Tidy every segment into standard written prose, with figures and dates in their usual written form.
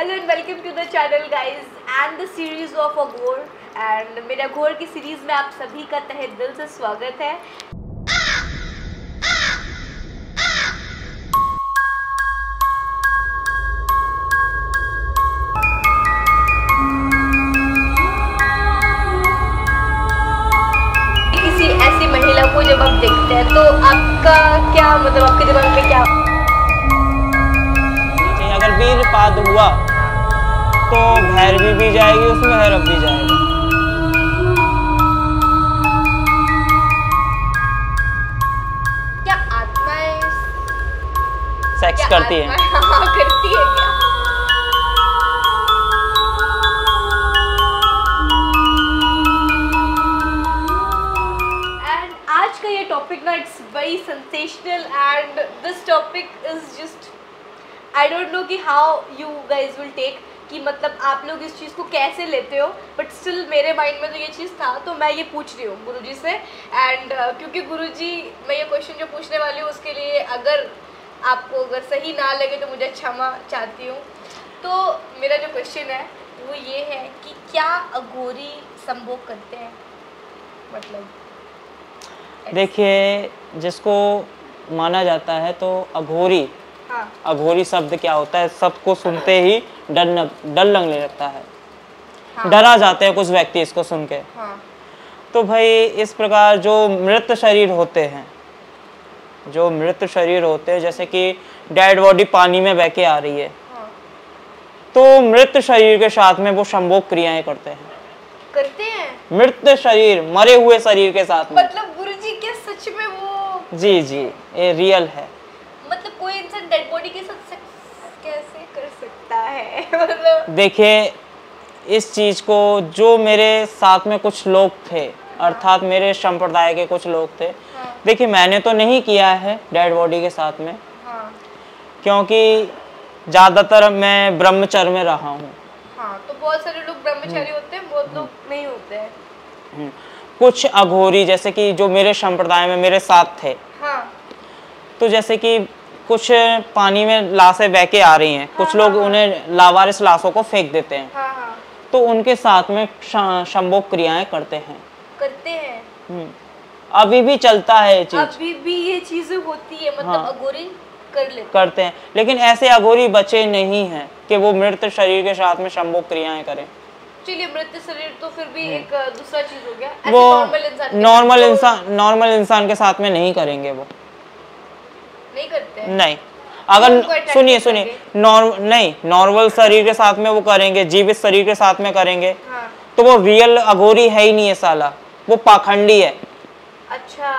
Hello and welcome to the channel guys and the series of Aghor. And मेरे अघोर की series में आप सभी का तहे दिल से स्वागत है। किसी ऐसी महिला को जब आप देखते हैं तो आपका क्या मतलब आपके दिमाग में क्या? अगर वीरपाद हुआ तो भैरवी भी जाएगी, उसमें भैरव भी जाएगा। क्या आत्माएं सेक्स करती है? हाँ, करती है क्या? एंड आज का ये टॉपिक ना it's very sensational and this topic is just I don't know कि how you guys will take, कि मतलब आप लोग इस चीज़ को कैसे लेते हो, बट स्टिल मेरे माइंड में तो ये चीज़ था तो मैं ये पूछ रही हूँ गुरुजी से। एंड क्योंकि गुरुजी मैं ये क्वेश्चन जो पूछने वाली हूँ उसके लिए अगर आपको अगर सही ना लगे तो मुझे क्षमा चाहती हूँ। तो मेरा जो क्वेश्चन है वो ये है कि क्या अघोरी संभोग करते हैं? मतलब देखिए, जिसको माना जाता है तो अघोरी, हाँ। अघोरी शब्द क्या होता है, सबको सुनते ही डर लगने लगता है। हाँ। डरा जाते हैं कुछ व्यक्ति इसको सुन के। हाँ। तो भाई इस प्रकार जो मृत शरीर होते हैं, जो मृत शरीर होते हैं, जैसे कि डेड बॉडी पानी में बह के आ रही है, हाँ। तो मृत शरीर के साथ में वो संभोग क्रियाएं करते हैं। करते हैं मृत शरीर, मरे हुए शरीर के साथ में। मतलब गुरुजी क्या सच में वो? जी जी, ये रियल है। मतलब कोई इंसान डेड बॉडी के साथ सेक्स कैसे कर सकता है? मतलब देखिए, इस चीज को जो मेरे साथ में कुछ लोग थे, अर्थात मेरे संप्रदाय के कुछ लोग थे। हाँ। देखिए, मैंने तो नहीं किया है डेड बॉडी के साथ में, हाँ। क्योंकि ज्यादातर मैं ब्रह्मचर्य में रहा हूँ। हाँ, तो बहुत सारे लोग ब्रह्मचारी होते हैं, बहुत लोग नहीं होते हैं। कुछ अघोरी जैसे कि जो मेरे संप्रदाय में मेरे साथ थे, हाँ। तो जैसे कि कुछ पानी में लाशें बह के आ रही हैं, कुछ लोग उन्हें लावारिस लाशों को फेंक देते हैं। हाँ। हाँ। तो उनके साथ में संभोग क्रियाएं करते हैं। करते हैं। अभी भी चलता है ये चीज। अभी भी ये चीजें होती है, मतलब हाँ। अघोरी कर लेते करते हैं, लेकिन ऐसे अघोरी बचे नहीं हैं कि वो मृत शरीर के साथ में संभोग क्रियाएं करें। चलिए, मृत शरीर तो फिर भी एक दूसरा चीज हो गया। ऐसे वो नॉर्मल इंसान के साथ में नहीं करेंगे, वो नहीं करते हैं। नहीं। अगर सुनिए नहीं, नॉर्मल शरीर के साथ में वो करेंगे, जीवित शरीर के साथ में करेंगे। हाँ। तो वो रियल अघोरी है ही नहीं है साला, वो पाखंडी है। अच्छा,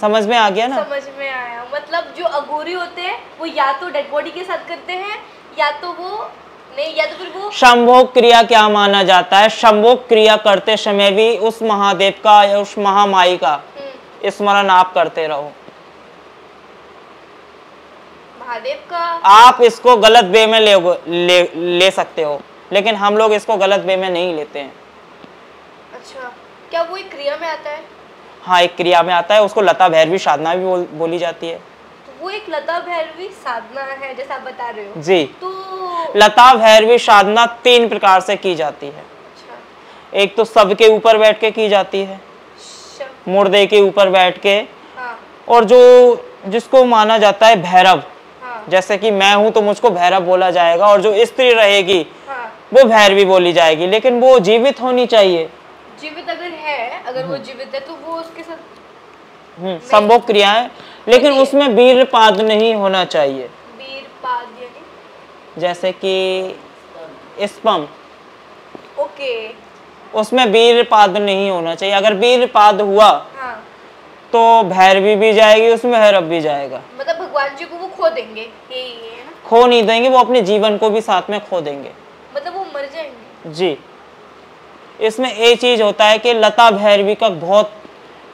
समझ में आ गया ना? समझ में आया। मतलब जो अघोरी होते हैं वो या तो डेड बॉडी के साथ करते हैं, या तो वो नहीं, या तो फिर वो संभोग क्रिया क्या माना जाता है? संभोग क्रिया करते समय भी उस महादेव का या उस महामाई का स्मरण आप करते रहो। महादेव का आप इसको गलत वे में ले सकते हो, लेकिन हम लोग इसको गलत वे में नहीं लेते हैं। अच्छा, क्या वो एक क्रिया में आता है? हाँ, एक क्रिया में आता है, उसको लता भैरवी साधना भी बोली जाती है। तो वो एक लता भैरवी साधना है जैसा आप बता रहे हो? जी। तो लता भैरवी साधना 3 प्रकार से की जाती है। अच्छा। एक तो सबके ऊपर बैठ के की जाती है, मुर्दे के ऊपर बैठ के। हाँ। और जो जिसको माना जाता है भैरव, हाँ। जैसे कि मैं हूं तो मुझको भैरव बोला जाएगा, और जो स्त्री रहेगी हाँ। वो भैरवी बोली जाएगी, लेकिन वो जीवित होनी चाहिए। जीवित अगर है, अगर वो जीवित है तो वो उसके साथ संभोग क्रियाएं, लेकिन उसमें वीरपाद नहीं होना चाहिए। वीरपाद यानी जैसे कि स्पम, ओके, उसमें वीरपाद नहीं होना चाहिए। अगर वीरपाद हुआ हाँ, तो भैरवी भी जाएगी, उसमें भैरव भी जाएगा। मतलब भगवान जी को वो खो देंगे, यही है ना? खो नहीं देंगे, वो अपने जीवन को भी साथ में खो देंगे। मतलब वो मर जाएंगे? जी। इसमें एक चीज होता है कि लता भैरवी का बहुत,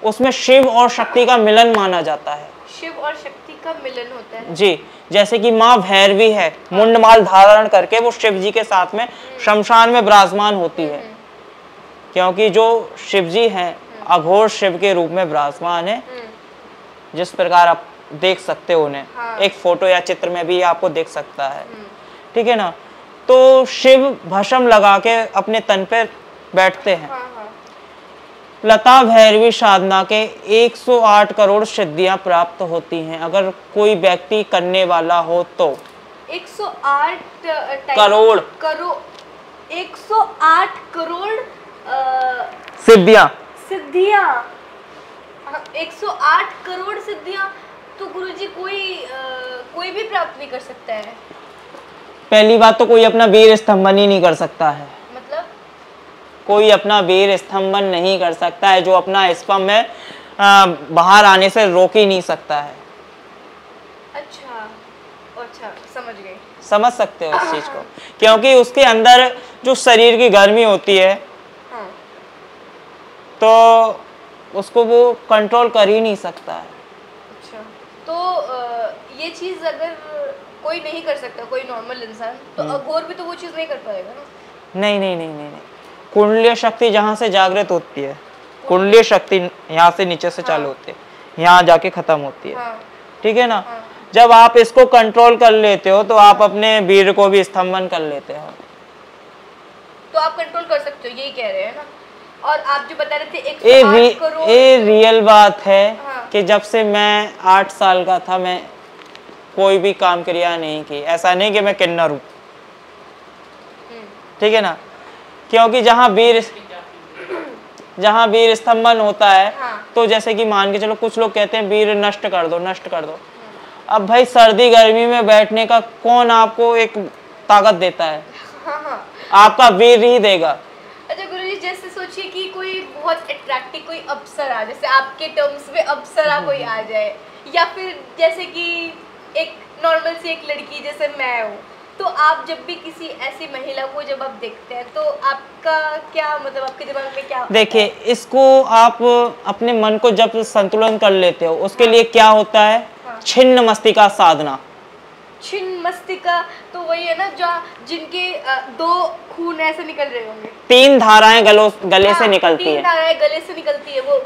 उसमें शिव और शक्ति का मिलन माना जाता है। शिव और शक्ति का मिलन होता है? जी। जैसे कि माँ भैरवी है, मुंडमाल धारण करके वो शिव जी के साथ में शमशान में विराजमान होती है, क्योंकि जो शिव जी हैं अघोर शिव के रूप में विराजमान है। जिस प्रकार आप देख सकते हो उन्हें, हाँ। एक फोटो या चित्र में भी आपको देख सकता है। ठीक है ना। तो शिव भस्म लगा के अपने तन पे बैठते हैं। हाँ हाँ। लता भैरवी साधना के 108 करोड़ सिद्धियां प्राप्त होती हैं अगर कोई व्यक्ति करने वाला हो तो। 108 करोड़ 108 करोड़ सिद्धियां। 108 करोड़ सिद्धियां तो गुरुजी कोई भी प्राप्त नहीं कर सकता है। पहली बात तो कोई अपना वीर स्तंभन ही नहीं कर सकता है। मतलब कोई अपना वीर स्तंभन नहीं कर सकता है, जो अपना स्तंभ में बाहर आने से रोक ही नहीं सकता है। अच्छा समझ गई। समझ सकते हो इस चीज को, क्योंकि उसके अंदर जो शरीर की गर्मी होती है, हाँ। तो उसको वो कंट्रोल कर ही नहीं सकता है। अच्छा, तो ये चीज अगर कोई नहीं कर सकता, कोई नॉर्मल इंसान, तो अघोर भी तो वो चीज नहीं कर पाएगा ना। नहीं। कुंडलीय शक्ति जहाँ से जागृत होती है, कुंडलीय शक्ति यहाँ से नीचे से चालू होती है, यहाँ जाके खत्म होती है। हाँ। ठीक है ना। हाँ। जब आप इसको कंट्रोल कर लेते हो तो आप अपने वीर को भी स्तंभन कर लेते हो। तो आप कंट्रोल कर सकते हो, यही कह रहे हैं ना। और आप जो बता रहे थे 108 करोड़, ये रियल बात है। हाँ। कि जब से मैं 8 साल का था, मैं कोई भी काम क्रिया नहीं की। ऐसा नहीं कि मैं किन्नर हूँ, ठीक है ना। क्योंकि जहाँ वीर स्तंभन होता है, हाँ। तो जैसे कि मान के चलो, कुछ लोग कहते हैं वीर नष्ट कर दो। अब भाई सर्दी गर्मी में बैठने का कौन आपको एक ताकत देता है? हाँ। आपका वीर ही देगा। अच्छा गुरुजी, जैसे सोचिए कि कोई बहुत अट्रैक्टिव कोई अप्सरा, जैसे आपके टर्म्स में अप्सरा कोई आ जाए, या फिर जैसे कि एक नॉर्मल सी एक लड़की जैसे मैं हूँ, तो आप जब भी किसी ऐसी महिला को जब आप देखते हैं तो आपका क्या मतलब, आपके दिमाग में क्या? देखिए, इसको आप अपने मन को जब संतुलन कर लेते हो, उसके लिए क्या होता है? छिन्न मस्तिका साधना। छिन्न मस्तिका तो वही है ना, जहाँ जिनके 2 खून ऐसे निकल रहे होंगे, 3 धाराएं गले से निकलती है। 3 धाराएं गले से निकलती है। वो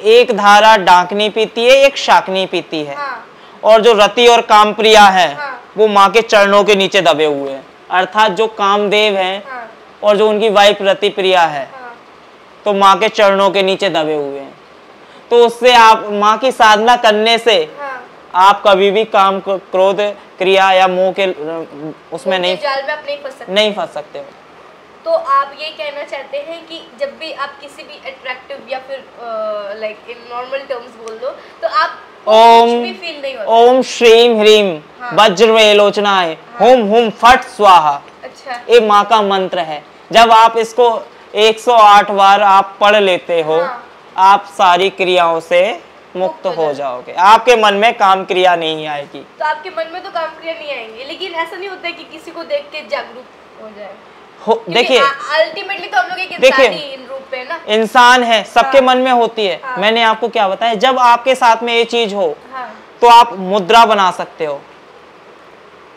एक धारा डाकनी पीती है, एक शाकनी पीती है। हाँ। और जो रति और कामप्रिया है, हाँ। वो माँ के चरणों के नीचे दबे हुए हैं। अर्थात जो कामदेव हैं, हाँ। और जो उनकी वाइफ रति प्रिया है, हाँ। तो माँ के चरणों के नीचे दबे हुए हैं। तो उससे आप माँ की साधना करने से, हाँ। आप कभी भी काम क्रोध क्रिया या मोह के उसमें नहीं जाल में आप नहीं फंस सकते हो। तो आप ये कहना चाहते हैं कि जब भी आप किसी भी अट्रैक्टिव या फिर लाइक इन नॉर्मल टर्म्स बोल दो, तो आप कुछ भी फील नहीं होता। ओम श्रीम ह्रीम हाँ। वज्रवेलोचनाय हुम हुम फट स्वाहा। अच्छा। ये माँ का मंत्र है। जब आप इसको 108 बार आप पढ़ लेते हो, हाँ। आप सारी क्रियाओं से मुक्त हो जाओगे। आपके मन में काम क्रिया नहीं आएगी। तो आपके मन में तो काम क्रिया नहीं आएंगे, लेकिन ऐसा नहीं होता है कि किसी को देख के जागरूक हो जाए। देखिए, अल्टीमेटली तो हम लोग एक इंसान ही इन रूप पे ना, इंसान है, सबके हाँ। मन में होती है। हाँ। मैंने आपको क्या बताया, जब आपके साथ में ये चीज हो, हाँ। तो आप मुद्रा बना सकते हो,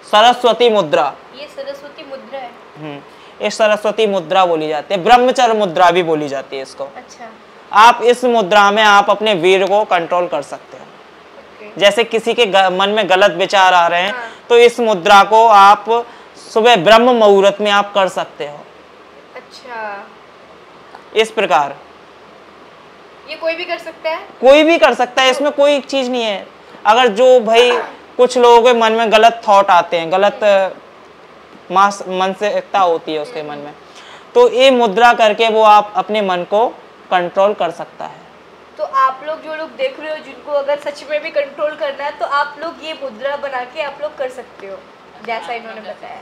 सरस्वती मुद्रा। ये सरस्वती मुद्रा है। ये सरस्वती मुद्रा बोली जाती है, ब्रह्मचर्य मुद्रा भी बोली जाती है इसको। अच्छा। आप इस मुद्रा में आप अपने वीर को कंट्रोल कर सकते हो। जैसे किसी के मन में गलत विचार आ रहे हैं, हाँ। तो इस मुद्रा को आप सुबह ब्रह्म मुहूर्त में आप कर सकते हो। अच्छा। इस प्रकार ये कोई भी कर सकता है? कोई भी कर सकता है, इसमें कोई चीज नहीं है। अगर जो भाई कुछ लोगों के मन में गलत थॉट आते हैं, गलत मानसिकता होती है उसके मन में, तो ये मुद्रा करके वो आप अपने मन को कंट्रोल कर सकता है। तो आप लोग जो लोग देख रहे हो, जिनको अगर सच में भी कंट्रोल करना है, तो आप लोग ये मुद्रा बना के आप लोग कर सकते हो, जैसा इन्होंने बताया।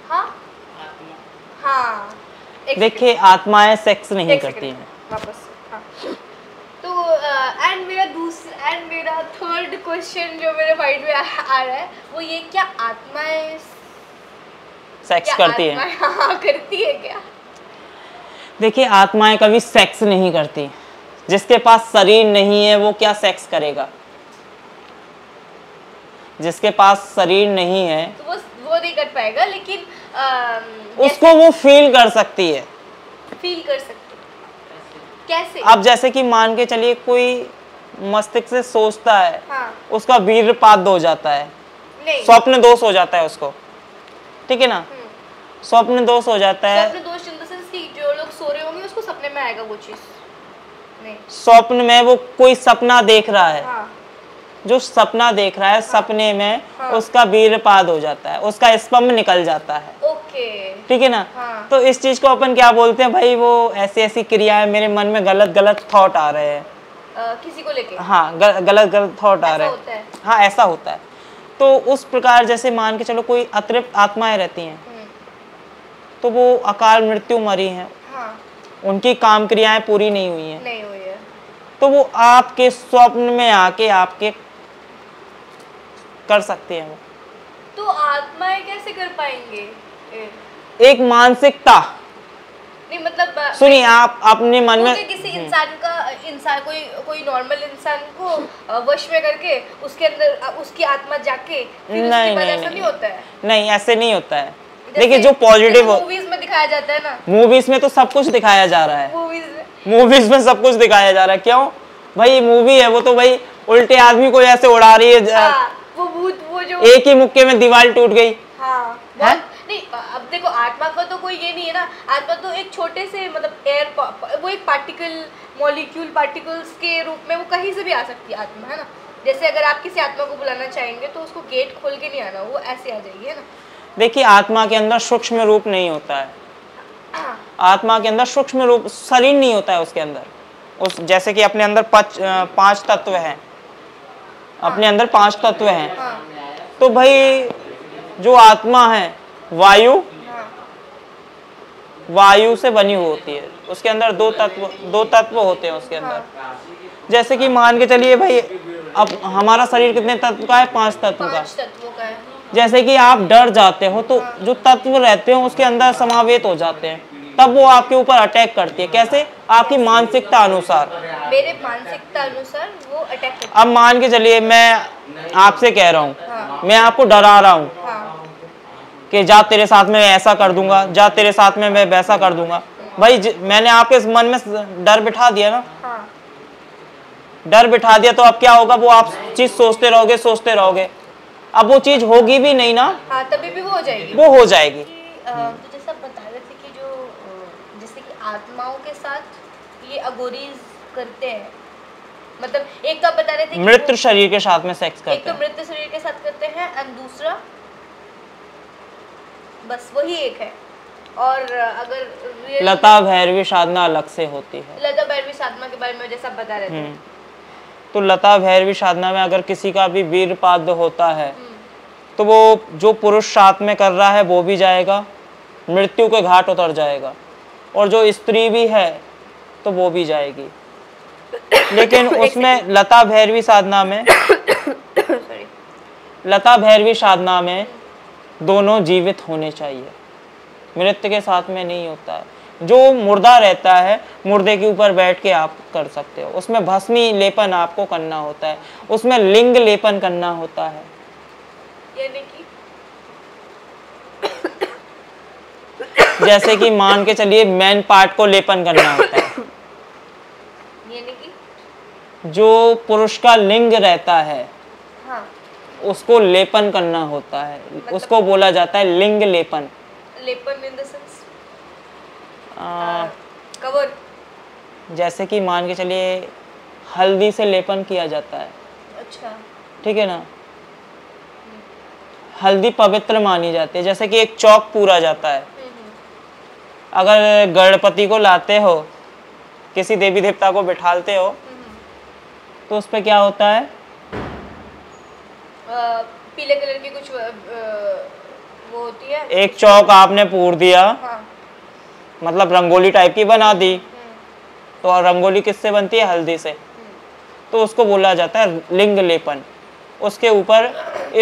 हाँ हाँ। देखिए, आत्माएं सेक्स नहीं करती हैं। वापस। हाँ। तो एंड मेरा थर्ड क्वेश्चन जो मेरे माइंड में आ रहा है, वो ये, क्या आत्माएं सेक्स करती हैं? हाँ, करती है क्या? देखिए, आत्माएं कभी सेक्स नहीं करती। जिसके पास शरीर नहीं है वो क्या सेक्स करेगा? जिसके पास शरीर नहीं है तो वो नहीं कर पाएगा, लेकिन उसको वो फील कर सकती है। फील कर सकती कैसे? अब जैसे कि मान के चलिए, कोई मस्तिष्क से सोचता है, हाँ। उसका वीर्यपात हो जाता है, नहीं। स्वप्न दोष हो जाता है उसको। ठीक है ना, स्वप्न दोष हो जाता है। स्वप्न दोष इन द सेंस कि जो लोग सो रहे होंगे उसको सपने में आएगा वो चीज नहीं। स्वप्न में वो कोई सपना देख रहा है, हाँ। जो सपना देख रहा है, सपने में हाँ। उसका वीरपाद हो जाता है, उसका स्पम्भ निकल जाता है। ओके। ठीक है ना। हाँ। तो इस चीज को अपन क्या बोलते हैं भाई, वो ऐसी ऐसी क्रियाएं, मेरे मन में गलत गलत थॉट आ रहे हैं, किसी को लेके। हाँ गलत गलत थॉट आ रहे हैं, हाँ ऐसा होता है। तो उस प्रकार जैसे मान के चलो कोई अतृप्त आत्माएं रहती हैं, तो वो अकाल मृत्यु मरी हैं, हाँ। उनकी काम क्रियाएं पूरी नहीं हुई हैं, नहीं हुई है, तो वो आपके स्वप्न में आके आपके कर सकते हैं। वो तो आत्माएं कैसे कर पाएंगे? एक मानसिकता, नहीं मतलब सुनिए आप अपने मन में किसी इंसान कोई नॉर्मल इंसान को वश में करके उसके अंदर उसकी आत्मा जाके फिर उसके बाद ऐसा नहीं होता है। नहीं ऐसे नहीं होता है। देखिए जो पॉजिटिव मूवीज में दिखाया जाता है ना, मूवीज में तो सब कुछ दिखाया जा रहा है, मूवीज में सब कुछ दिखाया जा रहा है। क्यों भाई, मूवी है वो, तो भाई उल्टे आदमी को ऐसे उड़ा रही है, वो भूत, वो जो एक ही मुक्के में दीवार टूट गई। हाँ, नहीं अब देखो आत्मा का तो कोई ये नहीं है ना, आत्मा तो एक छोटे से मतलब एयर वो एक पार्टिकल मॉलिक्यूल पार्टिकल्स के रूप में वो कहीं से भी आ सकती है आत्मा, है ना। जैसे अगर आप किसी आत्मा को बुलाना चाहेंगे तो उसको गेट खोल के नहीं आना, वो ऐसे आ जाएगी, है ना। देखिए आत्मा के अंदर सूक्ष्म रूप नहीं होता है, आत्मा के अंदर सूक्ष्म रूप शरीर नहीं होता है उसके अंदर। उस जैसे कि अपने अंदर पांच तत्व हैं, अपने अंदर 5 तत्व हैं, तो भाई जो आत्मा है वायु से बनी हुई होती है, उसके अंदर दो तत्व होते हैं उसके अंदर। जैसे कि मान के चलिए भाई, अब हमारा शरीर कितने तत्व का है? 5 तत्व का। है। जैसे कि आप डर जाते हो तो जो तत्व रहते हैं उसके अंदर समावेत हो जाते हैं, तब वो आपके ऊपर अटैक करती है। कैसे? आपकी मानसिकता अनुसार, मेरे मानसिकता अनुसार वो अटैक करती है। अब मान के चलिए मैं आपसे कह रहा हूँ, मैं आपको डरा रहा हूँ कि जा तेरे साथ में ऐसा कर दूंगा, जा तेरे साथ में मैं वैसा कर दूंगा। भाई मैंने आपके मन में डर बिठा दिया ना, डर बिठा दिया, तो अब क्या होगा, वो आप चीज सोचते रहोगे, अब वो चीज होगी भी नहीं ना, तभी भी वो हो जाएगी, तो जैसा बता रहे थे कि जो जैसे कि आत्माओं के साथ ये अघोरीज करते हैं, मतलब एक तो आप बता रहे थे मृत शरीर के साथ में सेक्स करते हैं, एक तो मृत शरीर के साथ करते हैं और दूसरा बस वही एक है। और अगर लता भैरवी साधना अलग से होती है। लता भैरवी साधना के बारे में जैसा बता रहे थे, तो लता भैरवी साधना में अगर किसी का भी वीरपाद होता है तो वो जो पुरुष साथ में कर रहा है वो भी जाएगा, मृत्यु के घाट उतर जाएगा, और जो स्त्री भी है तो वो भी जाएगी। लेकिन उसमें लता भैरवी साधना में दोनों जीवित होने चाहिए, मृत्यु के साथ में नहीं होता है। जो मुर्दा रहता है, मुर्दे के ऊपर बैठ के आप कर सकते हो, उसमें भस्मी लेपन आपको करना होता है, उसमें लिंग लेपन करना होता है। यानी कि जैसे कि मान के चलिए मेन पार्ट को लेपन करना होता है, यानी कि जो पुरुष का लिंग रहता है उसको लेपन करना होता है, उसको बोला जाता है लिंग लेपन। लेपन इन द सेंस कवर, जैसे कि मान के चलिए हल्दी से लेपन किया जाता है, अच्छा ठीक है ना। हल्दी पवित्र मानी जाती है, जैसे कि एक चौक पूरा जाता है। अगर गणपति को लाते हो, किसी देवी देवता को बिठालते हो, तो उस पे क्या होता है, पीले कलर की कुछ वो होती है, एक चौक आपने पूर दिया, मतलब रंगोली टाइप की बना दी, तो रंगोली किससे बनती है? हल्दी से, तो उसको बोला जाता है लिंग लेपन। उसके ऊपर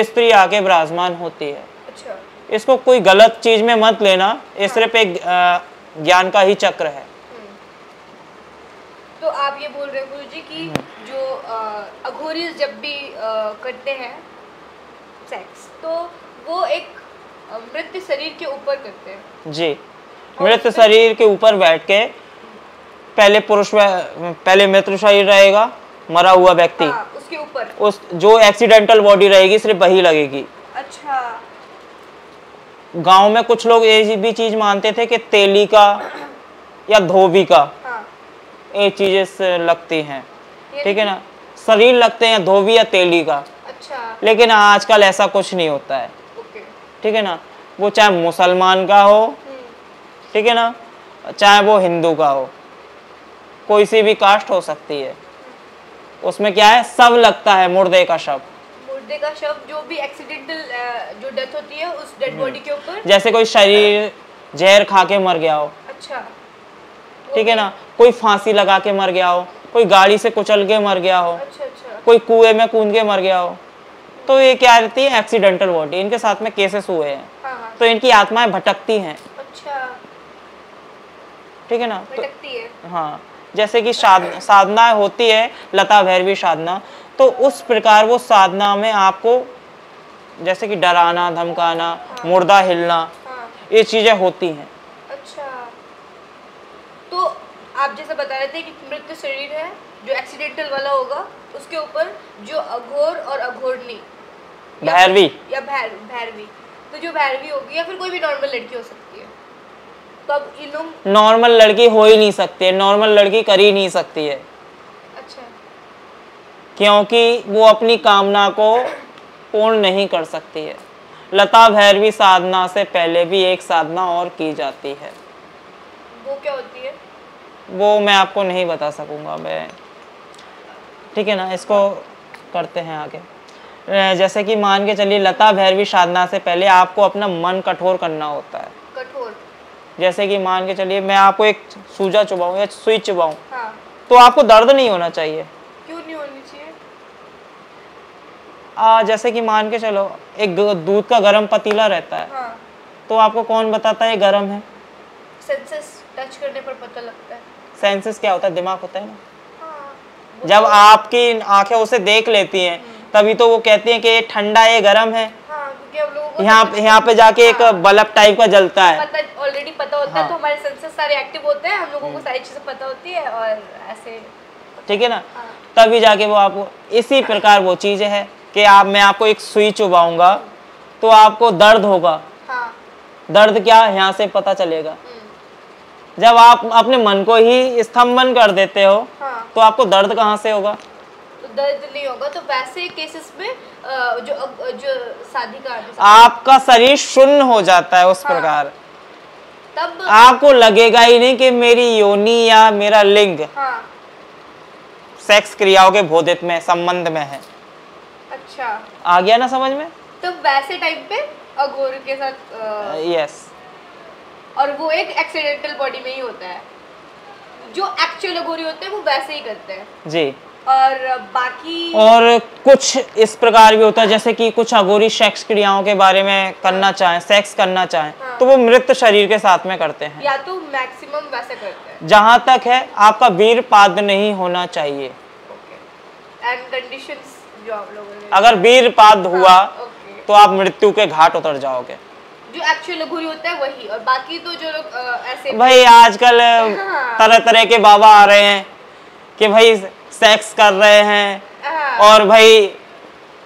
स्त्री आके विराजमान होती है। अच्छा। इसको कोई गलत चीज में मत लेना, ये सिर्फ एक ज्ञान का ही चक्र है। तो आप ये बोल रहे हो गुरुजी कि जो अघोरी जब भी करते हैं सेक्स, तो वो एक मृत शरीर के ऊपर करते हैं। जी, मृत शरीर के ऊपर बैठ के पहले मृत शरीर रहेगा, मरा हुआ व्यक्ति, उसके ऊपर उस जो एक्सीडेंटल बॉडी रहेगी सिर्फ वही लगेगी। अच्छा। गांव में कुछ लोग ये भी चीज मानते थे कि तेली का या धोबी का हाँ। ये चीजें से लगती हैं, ठीक है ना, शरीर लगते हैं धोबी या तेली का। अच्छा। लेकिन आजकल ऐसा कुछ नहीं होता है, ओके। ठीक है ना, वो चाहे मुसलमान का हो, ठीक है ना, चाहे वो हिंदू का हो, कोई सी भी कास्ट हो सकती है, उसमें क्या है, सब लगता है मुर्दे का शव। मुर्दे का शव, जो भी एक्सीडेंटल जो डेथ होती है उस डेड बॉडी के ऊपर, जैसे कोई शरीर जहर खा के मर गया हो, अच्छा, ठीक है ना, कोई फांसी लगा के मर गया हो, कोई गाड़ी से कुचल के मर गया हो, अच्छा अच्छा, कोई कुएं में कूद के मर गया हो, तो ये क्या रहती है, एक्सीडेंटल बॉडी। इनके साथ में केसेस हुए हैं, हाँ, तो इनकी आत्माएं भटकती हैं, अच्छा, ठीक है ना, तो भटकती है। हाँ, जैसे कि साधना होती है, लता भैरवी साधना, तो उस प्रकार वो साधना में आपको जैसे कि डराना, धमकाना, मुर्दा हिलना, हाँ, ये चीजें होती हैं। अच्छा, तो आप जैसे बता रहे थे कि मृत शरीर है जो एक्सीडेंटल वाला होगा, उसके ऊपर जो अघोर और अघोरनी भैरवी या भैरवी, तो जो भैरवी होगी या फिर कोई भी नॉर्मल लड़की हो सकती है, तो अब इन लोग नॉर्मल लड़की हो ही नहीं सकती है, नॉर्मल लड़की कर ही नहीं सकती है, अच्छा, क्योंकि वो अपनी कामना को पूर्ण नहीं कर सकती है। लता भैरवी साधना से पहले भी एक साधना और की जाती है, वो क्या होती है? वो मैं आपको नहीं बता सकूंगा मैं, ठीक है ना, इसको करते हैं आगे। जैसे कि मान के चलिए, लता भैरवी साधना से पहले आपको अपना मन कठोर करना होता है। कठोर? जैसे कि मान के चलिए मैं आपको एक सूजा चुबाऊं या सुई चुबाऊं, हाँ, तो आपको दर्द नहीं होना चाहिए। क्यों नहीं होनी चाहिए? जैसे कि मान के चलो, एक दूध का गर्म पतीला रहता है, हाँ, तो आपको कौन बताता है ये गर्म है? सेंसेस टच करने पर पता लगता है। सेंसेस क्या होता है? दिमाग होता है ना। हाँ, जब आपकी आंखें उसे देख लेती हैं, तभी तो वो कहती हैं कि ये ठंडा है, ये गर्म है। हाँ, क्योंकि हम लोगों को यहाँ पे जाके एक बल्ब टाइप का जलता है, पता ऑलरेडी पता होता है, तो हमारे सेंसेस सारे एक्टिव होते हैं, हम लोगों को सारी चीजें पता होती है और ऐसे, ठीक है ना, हाँ, तभी जाके वो आपको, इसी प्रकार वो चीजें है कि मैं आपको एक सुई चुबाऊंगा तो आपको दर्द होगा। हाँ, दर्द क्या, यहाँ से पता चलेगा। जब आप अपने मन को ही स्तंभन कर देते हो, हाँ, तो आपको दर्द कहाँ से होगा? तो दर्द नहीं होगा। तो वैसे केसेस में जो शादी का आपका शरीर शून्य हो जाता है उस प्रकार, तब आपको लगेगा ही नहीं कि मेरी योनि या मेरा लिंग हाँ, सेक्स क्रियाओं के बोधित में संबंध में है। अच्छा, आ गया ना समझ में? तो वैसे टाइम पे अघोर के साथ यस, और वो एक एक्सीडेंटल बॉडी में ही होता है। जो एक्चुअल अघोरी होते हैं वो वैसे ही करते हैं जी। और बाकी और कुछ इस प्रकार भी होता है, जैसे कि कुछ अघोरी सेक्स क्रियाओं के बारे में करना चाहें, सेक्स करना चाहें, हाँ, तो वो मृत शरीर के साथ में करते हैं। या तो मैक्सिमम वैसे करते हैं। जहां तक है, आपका वीर पाद नहीं होना चाहिए। ओके, एंड कंडीशंस जो आप लोगों ने, अगर वीर पाद हुआ ओके, तो आप मृत्यु के घाट उतर जाओगे। जो एक्चुअल अघोरी होता है वही, और बाकी तो जो लोग ऐसे भाई आजकल हाँ, तरह तरह के बाबा आ रहे हैं कि भाई सेक्स कर रहे हैं, हाँ, और भाई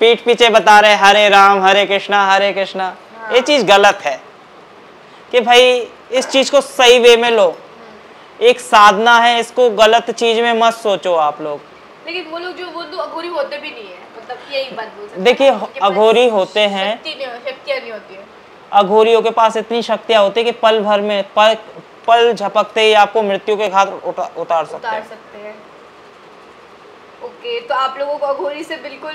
पीठ पीछे बता रहे हरे राम हरे कृष्णा हरे कृष्णा। हाँ, ये चीज गलत है कि भाई इस चीज को सही वे में लो। एक साधना है, इसको गलत चीज में मत सोचो आप लोग। लेकिन वो लोग जो वो तो अघोरी होते भी नहीं है, मतलब यही बात बोल सकते हैं। देखिए, उनके पास अघोरी होते हैं, शक्तियाँ नहीं होती है। अघोरियों के पास इतनी शक्तियां होती है कि पल भर में पल झपकते ही आपको मृत्यु के घाट उतार सकते हैं। ओके, तो आप लोगों को अघोरी से बिल्कुल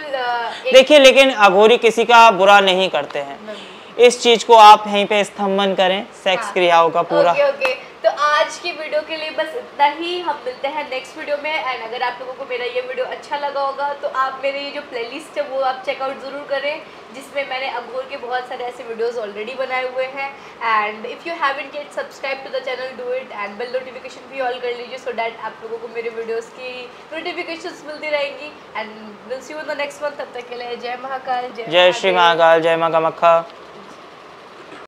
देखिए, लेकिन अघोरी किसी का बुरा नहीं करते हैं। इस चीज को आप यहीं पे स्तंभन करें, सेक्स क्रियाओं का पूरा। ओके, तो आज की वीडियो के लिए बस इतना ही। हम मिलते हैं नेक्स्ट वीडियो में। एंड अगर आप लोगों को मेरा ये वीडियो अच्छा लगा होगा तो आप मेरे ये जो प्लेलिस्ट है वो आप चेकआउट ज़रूर करें, जिसमें मैंने अघोर के बहुत सारे ऐसे वीडियोस ऑलरेडी बनाए हुए हैं। And if you haven't yet subscribe to the channel, do it, and bell notification भी ऑल कर लीजिए, सो डैट आप लोगों को मेरे वीडियोज़ की नोटिफिकेशंस मिलती रहेंगी। And will see you in the next one. तब तक के लिए जय महाकाल, जय श्री महाकाल, जय माँ कामाख्या।